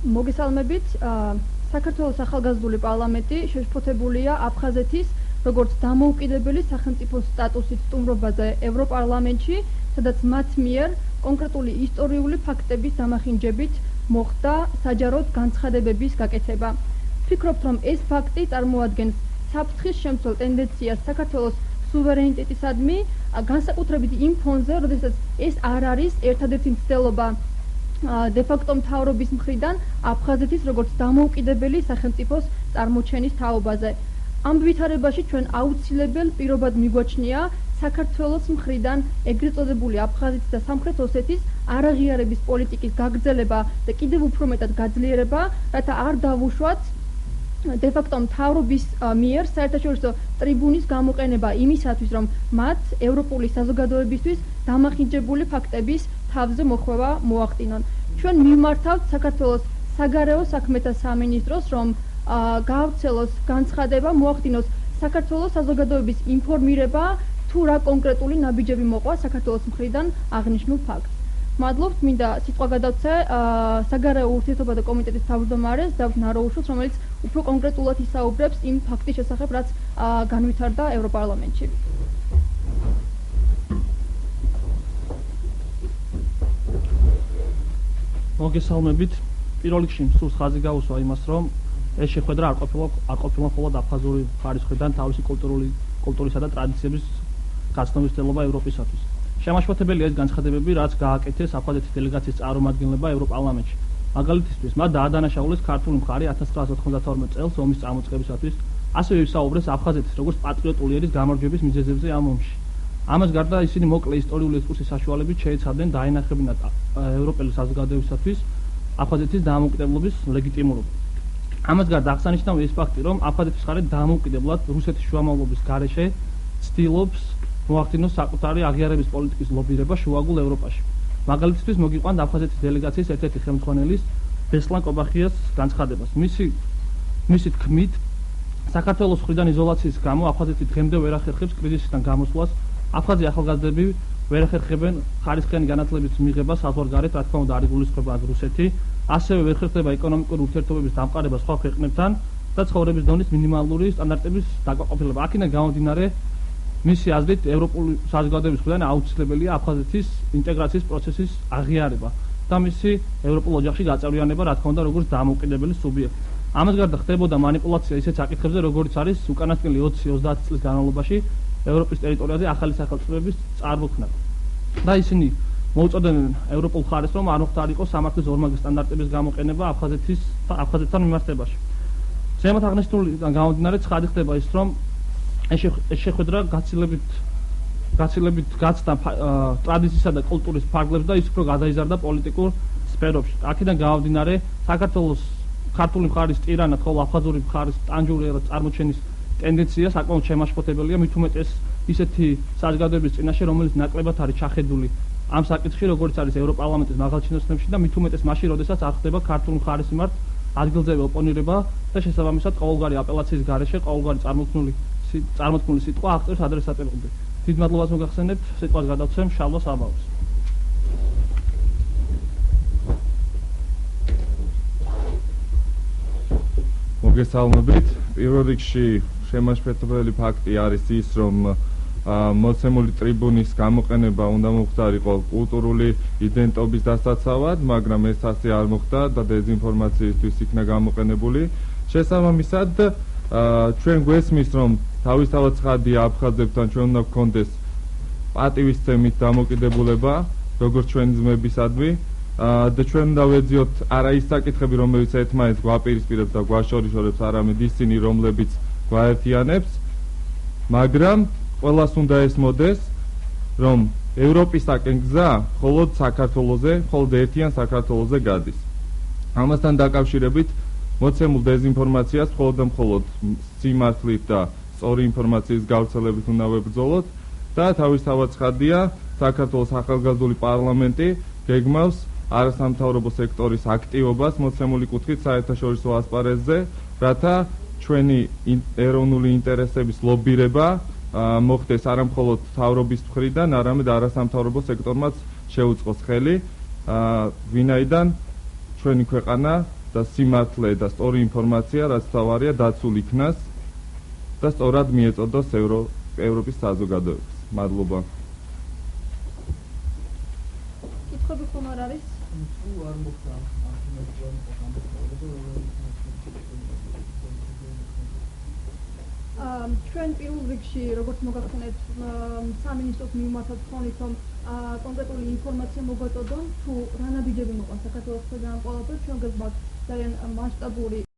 მოგესალმებით. საქართველოს ახალგაზრდული პარლამენტი შეშფოთებულია აფხაზეთის როგორც დამოუკიდებელი სახელმწიფოს სტატუსით სტუმრობაზე ევროპარლამენტში, სადაც მათ მიერ კონკრეტული ისტორიული ფაქტების დამახინჯებით მოხდა საჯაროდ განცხადებების გაკეთება. ვფიქრობთ, რომ ეს ფაქტი წარმოადგენს საფრთხის შემცველ ტენდენციას საქართველოს სუვერენიტეტისადმი, განსაკუთრებით იმ ფონზე, როდესაც ეს არ არის ერთადერთი მცდელობა დე-ფაქტო მთავრობის მხრიდან აფხაზეთის როგორც დამოუკიდებელი სახელმწიფოს წარმოჩენის თაობაზე. ამ ვითარებაში ჩვენ აუცილებელ პირობად მიგვაჩნია საქართველოს მხრიდან ეგრეთ წოდებული აფხაზეთის და სამხრეთ ოსეთის არაღიარების პოლიტიკის გაგრძელება და კიდევ უფრო მეტად გაძლიერება, რათა არ დავუშვათ დე-ფაქტო მთავრობის მიერ საერთაშორისო ტრიბუნის გამოყენება იმისათვის, რომ მათ ევროპული საზოგადოებისთვის დამახინჯებული ფაქტების თავზე მოხვევა მოახდინონ. ჩვენ მივმართავთ საქართველოს საგარეო საქმეთა სამინისტროს, რომ გაავრცელოს განცხადება, მოახდინოს საქართველოს საზოგადოების ინფორმირება, თუ რა კონკრეტული ნაბიჯები მოყვა საქართველოს მხრიდან აღნიშნულ ფაქტს. მადლობთ, მინდა სიტყვა გადავცე საგარეო ურთიერთობათა კომიტეტის თავმჯდომარეს დავით ნაროუშვილს, რომელიც უფრო კონკრეტულად ისაუბრებს იმ ფაქტის შესახებ, რაც განვითარდა ევროპარლამენტში. მოგესალმებით. პირველ რიგში მსურს ხაზი გაუსვა იმას, რომ ეს შეხვედრა არ ყოფილა მხოლოდ აფხაზური მხარის მხრიდან თავისი კულტურისა და ტრადიციების გაცნობის მცდელობა ევროპისათვის. შემაშფოთებელია ეს განცხადებები, რაც გააკეთეს აფხაზეთის დელეგაციის წარმომადგენლებმა ევროპარლამენტში. მაგალითისთვის, მათ დაადანაშაულეს ქართული მხარი 1992 წელს ომის წამოწყებისათვის, ასევე ისაუბრეს აფხაზეთის როგორც პატრიოტული ერის გამარჯვების მიზეზებზე ამ ომში. ამას გარდა ისინი მოკლე ისტორიული ექსკურსიის საშუალებით შეეცადნენ დაენახებინათ ევროპელი საზოგადოებისათვის აფხაზეთის დამოუკიდებლობის ლეგიტიმურობა. ამას გარდა აღსანიშნავია ის ფაქტი, რომ აფხაზეთის მხარე დამოუკიდებლად რუსეთის შუამავლობის გარეშე ცდილობს მოახდინოს საკუთარი აღიარების პოლიტიკის ლობირება შუაგულ ევროპაში. მაგალითისთვის მოგიყვანთ აფხაზეთის დელეგაციის ერთ-ერთი ხელმძღვანელის ბესლან კობახიას განცხადებას. მისი თქმით, საქართველოს მხრიდან იზოლაციის გამო აფხაზეთი დღემდე ვერ ახერხებს კრიზისიდან გამოსვლას. აფხაზი ახალგაზრდები ვერ ახერხებენ ხარისხიანი განათლების მიღებას საზღვარგარეთ, რა თქმა უნდა არ იგულისხმება რუსეთი, ასევე ვერ ხერხდება ეკონომიკური ურთიერთობების დამყარება სხვა ქვეყნებთან და ცხოვრების დონის მინიმალური სტანდარტების დაკმაყოფილება. აქედან გამომდინარე, მისი აზრით ევროპული საზოგადოების მხრიდან აუცილებელია აფხაზეთის ინტეგრაციის პროცესის აღიარება და მისი ევროპულ ოჯახში გაწევრიანება, რა თქმა უნდა, როგორც დამოუკიდებელი სუბიექტი. ამას გარდა ხდებოდა манипуляცია ისეთ საკითხებზე, როგორც არის უკანასკნელი 20-30 წლის განმავლობაში ევროპის ტერიტორიაზე ახალი სახელმწიფოების წარმოქმნა. და ისინი მოუწოდებენ ევროპულ მხარეს, რომ არ მოხდარიყო სამართლის ორმაგი სტანდარტების გამოყენება აფხაზეთთან მიმართებაში. ზემოთ აღნიშნულიდან გამომდინარე, ცხადი ხდება ის, რომ ეს შეხვედრა გაცილებით გაცდა ტრადიციისა და კულტურის ფარგლებს და ის უფრო გადაიზარდა პოლიტიკურ სფეროში. აქედან გამომდინარე, საქართველოს ქართული მხარის ტირანად, ხოლო აფხაზური მხარის ტანჯურიერად წარმოჩენის ტენდენცია საკმაოდ შემაშფოთებელია, მით უმეტეს ისეთი საზოგადოების წინაშე, რომელიც ნაკლებად არის ჩახედული ამ საკითხში, როგორც არის ევროპარლამენტის მაღალჩინოსნებში და მით უმეტეს მაშინ, როდესაც არ ხდება ქართული მხარის მიმართ ადგილზევე ოპონირება და შესაბამისად ყოველგვარი აპელაციის გარეშე ყოველგვარი წარმოთქმული სიტყვა აღწერს ადრესატებამდე. დიდ მადლობას მოგახსენებთ, სიტყვას გადავცემ შალვა საბაუს. მოგესალმებით. პირველ რიგში შემაშფოთებელი ფაქტი არის ის, რომ მოცემული ტრიბუნის გამოყენება უნდა მოხდარიყო კულტურული იდენტობის დასაცავად, მაგრამ ეს ასე არ მოხდა და დეзинფორმაციისთვის იქნა გამოყენებული. შესაბამისად, ჩვენ გვესმის, რომ თავისთავად ცხადია აფხაზებთან ჩვენ უნდა გქონდეს პატივისცემით დამოკიდებულება, როგორც ჩვენი ძმებისადმი და ჩვენ უნდა ვეძიოთ არა ის საკითხები, რომელიც ერთმანეთს გვაპირისპირებს და გვაშორიშორებს, არამედ ისინი, რომლებიც გვაერთიანებს, მაგრამ ყველას უნდა ესმოდეს, რომ ევროპისაკენ გზა მხოლოდ საქართველოზე, მხოლოდ ერთიან საქართველოზე გადის. ამასთან დაკავშირებით მოცემულ დეзинფორმაციას მხოლოდ და მხოლოდ სიმართლით და სწორი ინფორმაციის გავრცელებით უნდა ვებრძოლოთ და თავისთავად ცხადია, საქართველოს ახალგაზრდული პარლამენტი გეგმავს არასამთავრობო სექტორის აქტივობას მოცემული კუთხით საერთაშორისო ასპარეზზე, რათა ჩვენი ეროვნული ინტერესების ლობირება მოხდეს არა მხოლოდ მთავრობის მხრიდან, არამედ არასამთავრობო სექტორმაც შეუწყოს ხელი, ვინაიდან ჩვენი ქვეყანა და სიმართლე და სწორი ინფორმაცია, რაც თავარია დაცულ იქნას და სწორად მიეწოდოს ევროპის საზოგადოებას. მადლობა. კითხვები ხომ არ არის? არ მოხდა ჩვენ პირველ რიგში როგორც მოგახსენეთ სამინისტროს მიმართავთ ხონით რომ კონკრეტული ინფორმაცია მოგვაწოდონ თუ რა ნაბიჯები მოყვა საქართველოს ხელიდან ამ ყველაფერს ჩვენ გესმართ ძალიან მასშტაბური